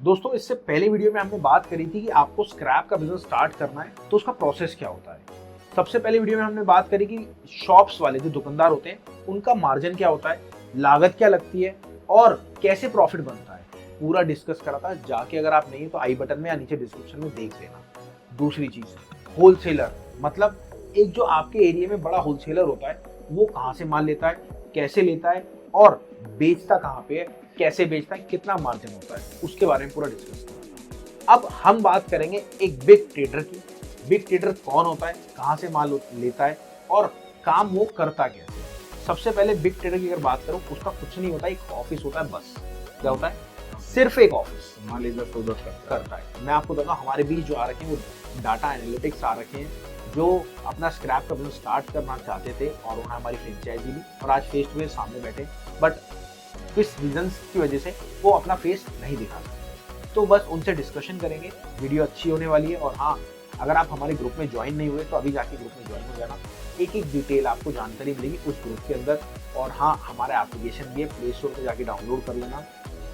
दोस्तों इससे पहले वीडियो में हमने बात करी थी कि आपको स्क्रैप का बिजनेस स्टार्ट करना है तो उसका प्रोसेस क्या होता है। सबसे पहले वीडियो में हमने बात करी कि शॉप्स वाले जो दुकानदार होते हैं उनका मार्जिन क्या होता है, लागत क्या लगती है और कैसे प्रॉफिट बनता है, पूरा डिस्कस करा था। जाके अगर आप नहीं तो आई बटन में या नीचे डिस्क्रिप्शन में देख लेना। दूसरी चीज, होलसेलर, मतलब एक जो आपके एरिया में बड़ा होलसेलर होता है वो कहाँ से माल लेता है, कैसे लेता है और बेचता कहाँ पे है, कैसे बेचता है, कितना मार्जिन होता है, उसके बारे में पूरा डिस्कस करना। अब हम बात करेंगे एक बिग ट्रेडर की। बिग ट्रेडर कौन होता है, कहाँ से माल लेता है और काम वो करता कैसे। सबसे पहले बिग ट्रेडर की अगर बात करूं, उसका कुछ नहीं होता, एक ऑफिस होता है बस। क्या होता है? सिर्फ एक ऑफिस, माल इधर से उधर करता है। मैं आपको बताऊंगा, हमारे बीच जो आ रखे हैं वो डाटा एनालिटिक्स आ रखे हैं, जो अपना स्क्रैप का बिजनेस स्टार्ट करना चाहते थे और उन्होंने हमारी फ्रेंचाइजी ली और आज फेस टू फेस सामने बैठे, बट किस रीजंस की वजह से वो अपना फेस नहीं दिखा सकते। तो बस उनसे डिस्कशन करेंगे, वीडियो अच्छी होने वाली है। और हाँ, अगर आप हमारे ग्रुप में ज्वाइन नहीं हुए तो अभी जाके ग्रुप में ज्वाइन हो जाना। एक एक डिटेल आपको जानकारी मिलेगी उस ग्रुप के अंदर। और हाँ, हमारा एप्लीकेशन भी है, प्ले स्टोर पर जाके डाउनलोड कर लेना।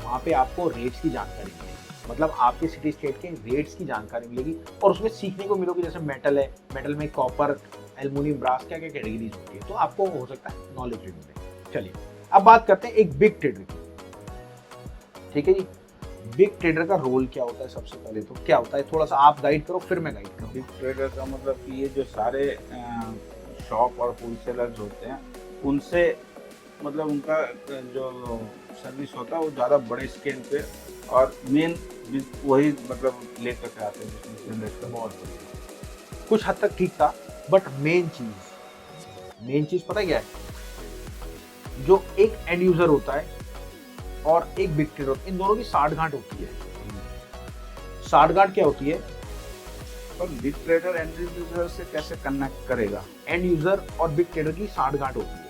वहाँ पे आपको रेट्स की जानकारी मिलेगी, मतलब आपके सिटी स्टेट के रेट्स की जानकारी मिलेगी और उसमें सीखने को मिलोगे। जैसे मेटल है, मेटल में कॉपर, एल्युमिनियम, ब्रास, क्या क्या कैटेगरीज होती है, तो आपको हो सकता है नॉलेज भी मिले। चलिए अब बात करते हैं एक बिग ट्रेडर की। ठीक है जी, बिग ट्रेडर का रोल क्या होता है? सबसे पहले तो क्या होता है, थोड़ा सा आप गाइड करो फिर मैं गाइड करूँ। बिग ट्रेडर का मतलब कि ये जो सारे शॉप और होलसेलर्स होते हैं उनसे मतलब उनका जो सर्विस होता है वो ज़्यादा बड़े स्केल पे और मेन वही मतलब लेकर के आते हैं। बहुत बढ़िया, कुछ हद तक ठीक था, बट मेन चीज पता है क्या है? जो एक एंड यूजर होता है और एक बिग ट्रेडर, इन दोनों की साठगांठ होती है। साठगांठ क्या होती है? पर बिग ट्रेडर एंड यूजर से कैसे कनेक्ट करेगा? एंड यूजर और बिग ट्रेडर की साठगांठ होती है।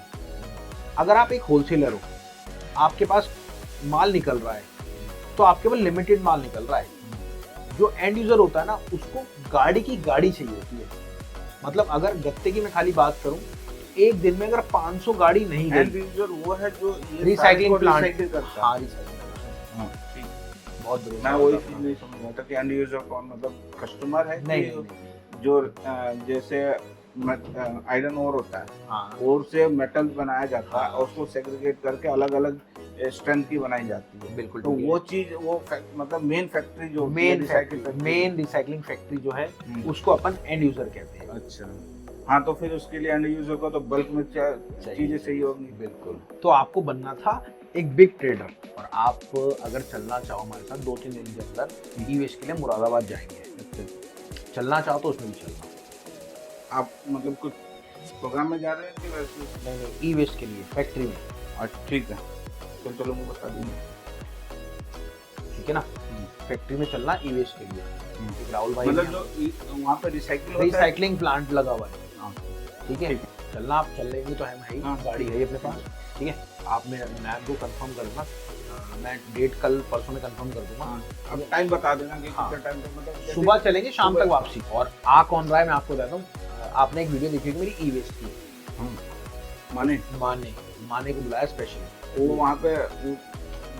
अगर आप एक होलसेलर हो, आपके पास माल निकल रहा है तो आपके पास लिमिटेड माल निकल रहा है। जो एंड यूजर होता है ना, उसको गाड़ी की गाड़ी चाहिए होती है। मतलब अगर गत्ते की मैं खाली बात करूं, एक दिन में अगर 500 गाड़ी नहीं गई, एंड यूजर वो है जो रिसाइकलिंग प्लांट करता है। हाँ, रिसाइकलिंग। हाँ, ठीक। बहुत बढ़िया। मैं वही चीज नहीं समझ रहा था कि एंड यूजर कौन, मतलब कस्टमर है नहीं, जो जैसे आयरन ओर होता है, हाँ, ओर से मेटल बनाया जाता है और उसको सेग्रीगेट करके अलग अलग स्ट्रेंथ की बनाई जाती है। बिल्कुल। तो वो चीज मतलब मेन फैक्ट्री जो मेन रिसाइकलिंग फैक्ट्री जो है उसको अपन एंड यूजर कहते हैं। अच्छा, हाँ, तो फिर उसके लिए एंड यूजर को तो बल्क में चीजें सही होंगी। बिल्कुल। तो आपको बनना था एक बिग ट्रेडर, और आप अगर चलना चाहो हमारे साथ 2-3 दिन के अंदर ई वेस्ट के लिए मुरादाबाद जाएंगे। अच्छा, चलना चाहो तो उसमें भी चलना। आप मतलब कुछ प्रोग्राम में जा रहे हैं कि वैसे? नहीं, ई वेस्ट के लिए फैक्ट्री में। अच्छा, ठीक है, तो चलो मैं बता दूंगा। ठीक है ना, फैक्ट्री में चलना ई वेस्ट के लिए। राहुल भाई, मतलब जो वहाँ पे रिसाइकलिंग प्लांट लगा हुआ है। ठीक है, चलना, आप चल लेंगे तो हम है ही, गाड़ी है अपने पास। ठीक है, आप मैं को कंफर्म कर देना, मैं डेट कल परसों में कंफर्म कर दूंगा। अब टाइम बता देना कि कितना टाइम तक, मतलब सुबह चलेंगे, शाम तक वापसी। और आ कौन रहा है मैं आपको बताता हूँ। आपने एक वीडियो देखी होगी मेरी ई वेस्ट की। माने को बुलाया स्पेशल। वो वहाँ पे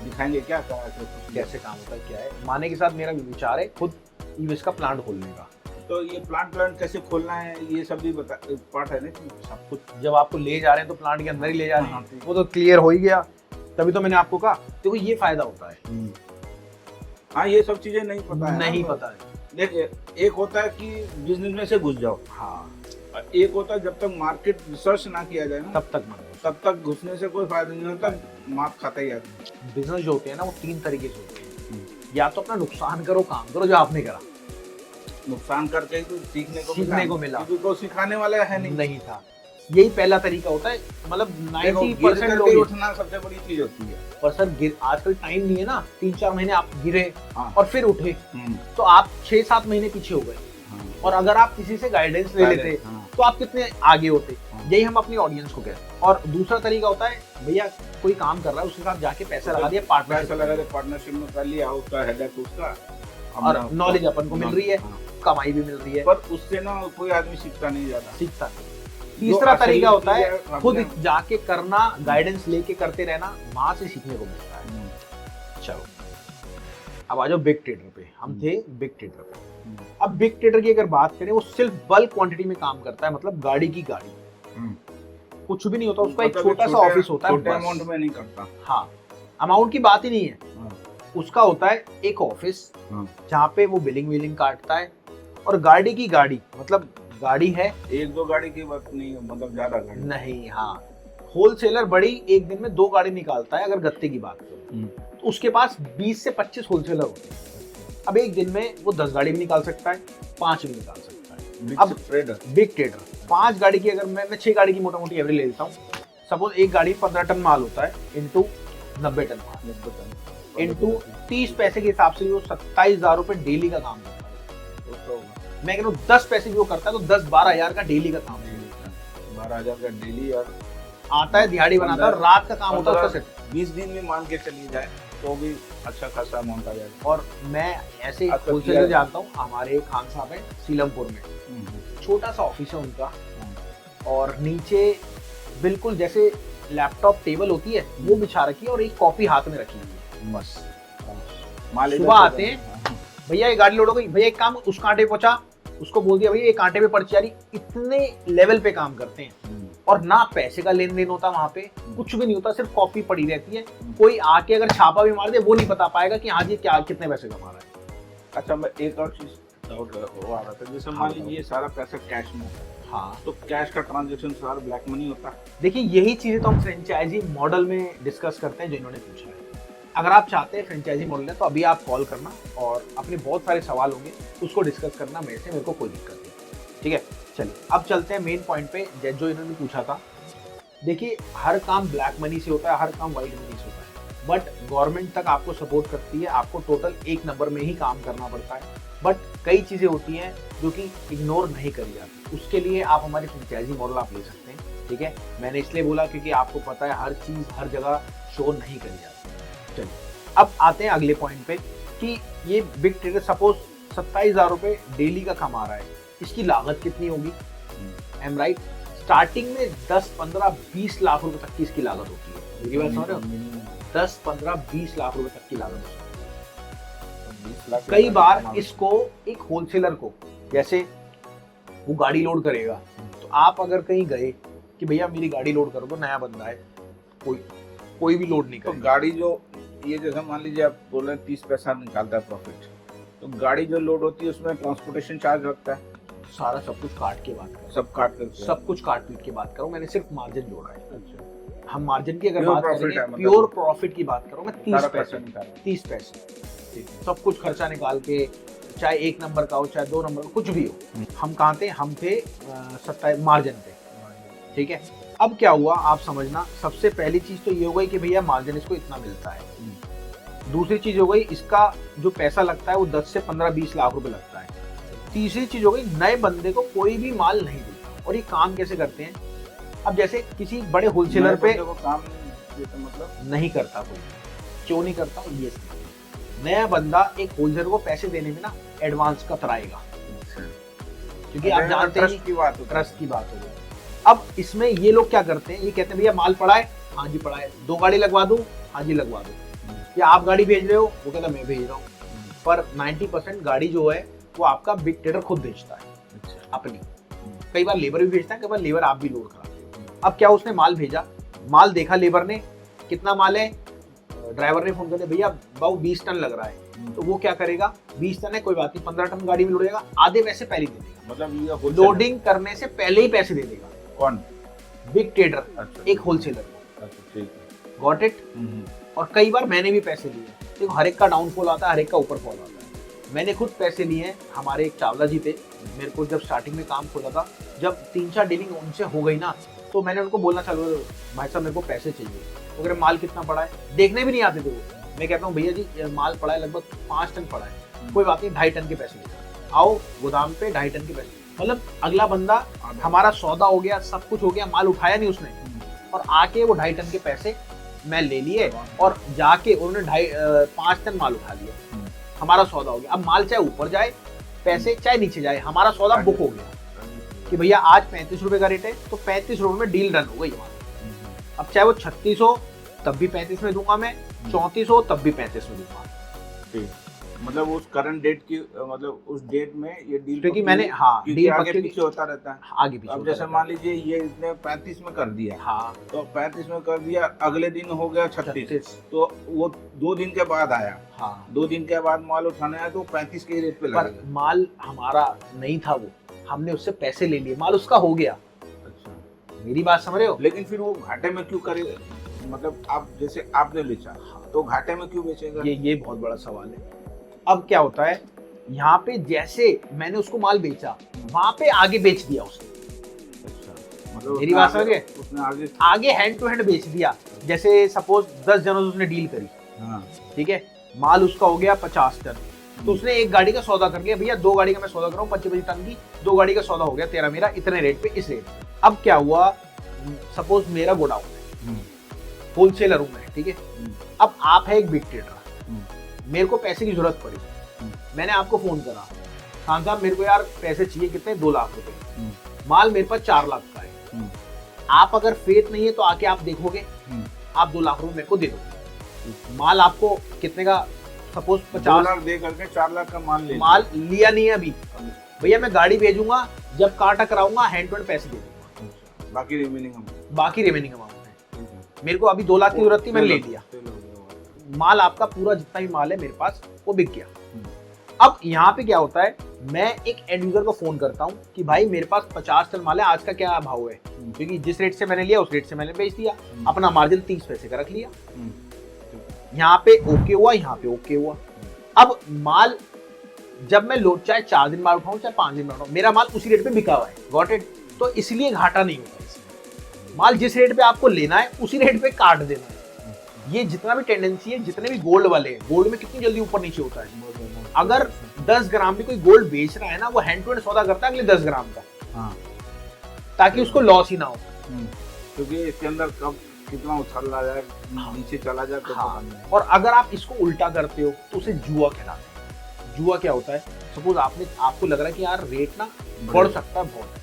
दिखाएंगे क्या कैसे काम होता है, क्या है। माने के साथ मेरा विचार है खुद ई वेस्ट का प्लांट खोलने का। तो ये प्लांट कैसे खोलना है, ये सब भी बता, पार्ट है ना सब कुछ। जब आपको ले जा रहे हैं तो प्लांट के अंदर ही ले जा रहे हैं, वो तो क्लियर हो ही गया। तभी तो मैंने आपको कहा, देखो ये फायदा होता है। हाँ, ये सब चीजें नहीं पता है। नहीं पता है। देखिए, एक होता है कि बिजनेस में से घुस जाओ, हाँ, एक होता है जब तक मार्केट रिसर्च ना किया जाए ना तब तक घुसने से कोई फायदा नहीं होता, मार्क खाता ही आदमी। बिजनेस जो होते हैं ना वो 3 तरीके से होते हैं। या तो अपना नुकसान करो, काम करो जो आपने करा, नुकसान करके ही तो सीखने को मिला, क्योंकि कोई सिखाने वाला है नहीं था। यही पहला तरीका होता है। मतलब 90% लोग उठना सबसे बड़ी चीज होती है। पर सर आजकल टाइम नहीं है ना, 3-4 महीने आप गिरे और फिर उठे, तो आप 6-7 महीने पीछे हो गए। और अगर आप किसी से गाइडेंस ले लेते तो आप कितने आगे होते। यही हम अपनी ऑडियंस को कहते हैं। और दूसरा तरीका होता है, भैया कोई काम कर रहा है उसके साथ जाके पैसा लगा दिया, पार्टनरशिप में कर लिया, उसका हेडेक उसका, और नॉलेज अपन को मिल रही है, कमाई भी मिल रही है। पर उससे ना कोई आदमी सीखता नहीं। तीसरा तरीका होता है खुद जाके करना, गाइडेंस लेके करते रहना, वहां से सीखने को मिलता है। चलो अब आ जाओ बिग ट्रेडर पे। हम थे बिग ट्रेडर पे। अब बिग ट्रेडर की अगर बात करें, वो सिर्फ बल्क क्वांटिटी में काम करता है, मतलब गाड़ी की गाड़ी, कुछ भी नहीं होता उसका। एक छोटा सा ऑफिस होता है, छोटे अमाउंट में नहीं करता। हाँ, अमाउंट की बात ही नहीं है। उसका होता है एक ऑफिस जहाँ पे वो बिलिंग विलिंग काटता है, और गाड़ी की गाड़ी, मतलब गाड़ी है, एक दो गाड़ी की बात नहीं, मतलब ज्यादा गाड़ी नहीं। हाँ, होलसेलर बड़ी एक दिन में 2 गाड़ी निकालता है अगर गत्ते की बात करो, तो उसके पास 20 से 25 होलसेलर होते हैं। अब एक दिन में वो 10 गाड़ी भी निकाल सकता है, 5 भी निकाल सकता है। अब बिग ट्रेडर 5 गाड़ी की, अगर मैं 6 गाड़ी की मोटा मोटी एवरेज ले लेता हूँ, सपोज एक गाड़ी 15 टन माल होता है, इंटू 90 टन माल, इंटू 30 पैसे के हिसाब से वो 27,000 रुपए डेली का काम करता है। मैं कह रहा हूँ 10 पैसे भी वो करता है तो 10-12 हजार का डेली का काम है। 12,000 का डेली, और आता है दिहाड़ी बनाता है, रात का काम होता है उसका सिर्फ। 20 दिन में मान के चली जाए तो भी अच्छा खासा अमाउंट आ जाएगा। और मैं ऐसे होलसेलर जानता हूँ, हमारे खान साहब है सीलमपुर में, छोटा सा ऑफिस है उनका, और नीचे बिल्कुल जैसे लैपटॉप टेबल होती है वो बिछा रखी है, और एक कॉपी हाथ में रखी हुई है बस। सुबह आते हैं, भैया ये गाड़ी लोड हो गई, भैया एक काम उस कांटे पहुंचा, उसको बोल दिया भैया ये कांटे पे पर्ची आ रही। इतने लेवल पे काम करते हैं, और ना पैसे का लेन देन होता वहां पे, कुछ भी नहीं होता, सिर्फ कॉपी पड़ी रहती है। कोई आके अगर छापा भी मार दे वो नहीं बता पाएगा कि हाँ जी क्या कितने पैसे कमा रहा है। अच्छा, मैं एक और चीज डाउट वो आ रहा था, जैसे मान लीजिए ये सारा पैसा कैश में है, हाँ, तो कैश का ट्रांजेक्शन सारा ब्लैक मनी होता। देखिए यही चीजें तो हम फ्रेंचाइजी मॉडल में डिस्कस करते हैं, जो इन्होंने पूछा है। अगर आप चाहते हैं फ्रेंचाइजी मॉडल है, तो अभी आप कॉल करना और अपने बहुत सारे सवाल होंगे उसको डिस्कस करना मेरे को कोई दिक्कत नहीं, ठीक है। चलिए अब चलते हैं मेन पॉइंट पे, जो इन्होंने पूछा था। देखिए हर काम ब्लैक मनी से होता है, हर काम व्हाइट मनी से होता है, बट गवर्नमेंट तक आपको सपोर्ट करती है, आपको टोटल एक नंबर में ही काम करना पड़ता है। बट कई चीज़ें होती हैं जो कि इग्नोर नहीं करी जाती, उसके लिए आप हमारी फ्रेंचाइजी मॉडल आप ले सकते हैं, ठीक है। मैंने इसलिए बोला क्योंकि आपको पता है हर चीज़ हर जगह शो नहीं करी जाती। चलिए अब आते हैं अगले पॉइंट पे कि ये बिग ट्रेडर सपोज 27,000 रुपये डेली का कमा रहा है, इसकी लागत कितनी होगी? एम राइट, स्टार्टिंग में 10, 15, 20 लाख रुपए तक की इसकी लागत होती है। मेरी बात समझ रहे हो? 10, 15, 20 लाख रुपए तक की लागत होती है। कई बार इसको एक होलसेलर को, जैसे वो गाड़ी लोड करेगा, तो आप अगर कहीं गए कि भैया मेरी गाड़ी लोड कर दो, नया बंदा है, कोई भी लोड नहीं करेगा। तो गाड़ी जो ये जैसे मान लीजिए आप बोल रहे हैं 30 पैसा निकालता है प्रॉफिट, तो गाड़ी जो लोड होती है उसमें ट्रांसपोर्टेशन चार्ज लगता है, सारा सब कुछ काट के बात करो, सब कुछ काट पीट के बात करो। मैंने सिर्फ मार्जिन जोड़ा है। अच्छा, हम मार्जिन की अगर Pure बात profit करेंगे, है, मतलब प्योर प्रॉफिट की बात करूं मैं, 30 सारा पैसे पैसा निकाल 30 पैसे सब कुछ खर्चा निकाल के, चाहे 1 नंबर का हो चाहे 2 नंबर का, कुछ भी हो। हम कहाँ थे? हम थे 27 मार्जिन पे, ठीक है। अब क्या हुआ आप समझना, सबसे पहली चीज तो ये हो गई कि भैया मार्जिन इसको इतना मिलता है। दूसरी चीज हो गई इसका जो पैसा लगता है वो 10 से 15-20 लाख रुपए लगता है। तीसरी चीज हो गई नए बंदे को कोई भी माल नहीं देता। और ये काम कैसे करते हैं? अब जैसे किसी बड़े होलसेलर पे काम मतलब नहीं करता कोई, क्यों नहीं करता? ये नया बंदा एक होलसेलर को पैसे देने में ना एडवांस कतराएगा, क्योंकि आप जानते हैं ट्रस्ट की बात हो गई। अब इसमें ये लोग क्या करते हैं, ये कहते हैं भैया माल पड़ा है, हाँ जी पड़ा है, 2 गाड़ी लगवा दूं, हाँ जी लगवा दो, या आप गाड़ी भेज रहे हो, वो कहता मैं भेज रहा हूँ। पर 90% गाड़ी जो है वो आपका बिग ट्रेडर खुद बेचता है अपनी। कई बार लेबर भी भेजता है, कई बार लेबर आप भी लोड कराते हो। अब क्या उसने माल भेजा, माल देखा लेबर ने, कितना माल है, ड्राइवर ने फोन कर दिया भैया बाबू 20 टन लग रहा है, तो वो क्या करेगा, 20 टन है कोई बात नहीं, 15 टन गाड़ी में लोडेगा, आधे पैसे पहले दे देगा, मतलब लोडिंग करने से पहले ही पैसे दे देगा। कौन? बिग ट्रेडर, अच्छा, एक होलसेलर को। अच्छा, ठीक है, गॉट इट। और कई बार मैंने भी पैसे लिए, देखो हर एक का डाउनफॉल आता है, हर एक का ऊपर फॉल आता है। मैंने खुद पैसे लिए हैं। हमारे एक चावला जी थे, मेरे को जब स्टार्टिंग में काम खोला था, जब 3-4 डीलिंग उनसे हो गई ना, तो मैंने उनको बोलना चालू, भाई साहब मेरे को पैसे चाहिए। वो कह रहे माल कितना पड़ा है, देखने भी नहीं आते थे वो। मैं कहता हूँ भैया जी माल पड़ा है लगभग 5 टन पड़ा है, कोई बात नहीं 2.5 टन के पैसे लेगा, आओ गोदाम पे 2.5 टन के पैसे। मतलब अगला बंदा, हमारा सौदा हो गया, सब कुछ हो गया, माल उठाया नहीं उसने, और आके वो 2.5 टन के पैसे मैं ले लिए, और जाके उन्होंने 5 टन माल उठा लिया, हमारा सौदा हो गया। अब माल चाहे ऊपर जाए पैसे, चाहे नीचे जाए, हमारा सौदा बुक हो गया कि भैया आज 35 रुपए का रेट है, तो 35 रुपए में डील डन हो गई हमारी। अब चाहे वो 36 हो तब भी 35 में दूंगा मैं, 34 हो तब भी 35 में दूंगा। मतलब उस करंट डेट की मतलब उस डेट में ये डील क्योंकि मैंने हाँ क्योंकि डील आगे पक्की पीछे होता रहता है। आगे पीछे अब होता जैसे रहता मान लीजिए ये इसने 35 में कर दिया, है। हाँ तो 35 में कर दिया, अगले दिन हो गया 36, 36 तो वो 2 दिन के बाद आया, हाँ 2 दिन के बाद माल उठाने आया तो 35 के रेट पे पर लगेगा। माल हमारा नहीं था, वो हमने उससे पैसे ले लिए, माल उसका हो गया। अच्छा, मेरी बात समझ रहे हो? लेकिन फिर वो घाटे में क्यों करे? मतलब आप जैसे आपने बेचा तो घाटे में क्यों बेचेगा? ये बहुत बड़ा सवाल है। अब क्या होता है, यहाँ पे जैसे मैंने उसको माल बेचा, वहां पे आगे बेच दिया उसने। अच्छा, मतलब मेरी बात समझ गए? उसने आगे आगे हैंड टू हैंड बेच दिया। जैसे सपोज 10 जनों से उसने डील करी, हाँ ठीक है, माल उसका हो गया 50 टन, तो उसने एक गाड़ी का सौदा कर लिया, भैया 2 गाड़ी का मैं सौदा कर रहा हूँ 25 टन की, 2 गाड़ी का सौदा हो गया तेरा मेरा इतने रेट पे, इस रेट पे। अब क्या हुआ, सपोज मेरा गोडाउन है, होलसेलर हूं मैं, ठीक है, अब आप है एक बिग ट्रेडर, मेरे को पैसे की जरूरत पड़ी, मैंने आपको फोन करा, खान साहब मेरे को यार पैसे चाहिए, कितने, 2 लाख रुपए, माल मेरे पास 4 लाख का है, आप अगर फेथ नहीं है तो आके आप देखोगे, आप 2 लाख रुपए मेरे को दे दो। माल आपको कितने का, सपोज 2 50 लाख दे करके 4 लाख का माल माल लिया नहीं है अभी, भैया मैं गाड़ी भेजूंगा, जब कांटा कराऊंगा हैंड टू हैंड पैसे दे दूंगा, बाकी रिमेनिंग अमाउंट, बाकी रिमेनिंग अमाउंट है। मेरे को अभी 2 लाख की जरूरत थी, मैंने ले लिया, माल आपका पूरा जितना भी माल है मेरे पास वो बिक गया। अब यहाँ पे क्या होता है, मैं एक एंड यूजर को फोन करता हूँ कि भाई मेरे पास 50 टन माल है, आज का क्या भाव है, क्योंकि जिस रेट से मैंने लिया उस रेट से मैंने बेच दिया, अपना मार्जिन 30 पैसे का रख लिया, यहाँ पे ओके हुआ, यहाँ पे ओके हुआ। अब माल जब मैं लोड चाहे 4 दिन बाद उठाऊं चाहे 5 दिन बाद उठाऊं, मेरा माल उसी रेट पे बिका हुआ है, गॉट इट। तो इसलिए घाटा नहीं होता इसमें, माल जिस रेट पे आपको लेना है उसी रेट पे काट देना है। ये जितना भी टेंडेंसी है, जितने भी गोल्ड वाले हैं, गोल्ड में कितनी जल्दी ऊपर नीचे होता है, अगर 10 ग्राम भी कोई गोल्ड बेच रहा है ना, वो हैंड टू हैंड सौदा करता है अगले 10 ग्राम का, हाँ, ताकि उसको लॉस ही ना हो। क्योंकि इसके अंदर कब कितना उछल आ जाए, नीचे चला जाए तो हाँ, पता नहीं। और अगर आप इसको उल्टा करते हो तो उसे जुआ कहलाता है। जुआ क्या होता है, सपोज आपको लग रहा है कि यार रेट ना बढ़ सकता है बहुत,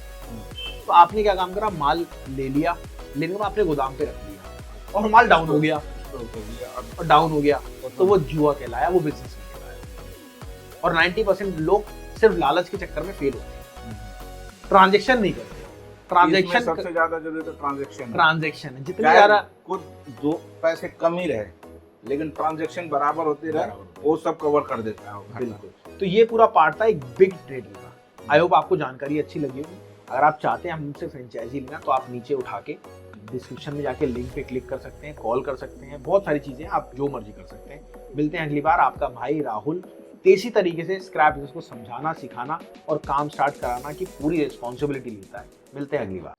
तो आपने क्या काम करा, माल ले लिया, लेने के बाद आपने गोदाम पे रख लिया और माल डाउन हो गया, और डाउन हो गया तो वो जुआ कहलाया, वो बिजनेस कहलाया। और 90% लोग सिर्फ लालच के चक्कर में फेल होते हैं, ट्रांजेक्शन नहीं करते। ट्रांजेक्शन सबसे ज्यादा जरूरी तो ट्रांजेक्शन है, जितने ज्यादा कुछ 2 पैसे कम ही रहे लेकिन ट्रांजेक्शन बराबर होते रहे, वो सब कवर कर देता है। बिल्कुल, तो ये पूरा पार्ट था एक बिग ट्रेडिंग का। आई होप आपको जानकारी अच्छी लगी होगी। अगर आप चाहते हैं हमसे फ्रेंचाइजी लेना तो आप नीचे उठा के डिस्क्रिप्शन में जाके लिंक पे क्लिक कर सकते हैं, कॉल कर सकते हैं, बहुत सारी चीजें आप जो मर्जी कर सकते हैं। मिलते हैं अगली बार। आपका भाई राहुल देसी तरीके से स्क्रैप बिजनेस को समझाना, सिखाना और काम स्टार्ट कराना की पूरी रिस्पॉन्सिबिलिटी लेता है। मिलते हैं अगली बार।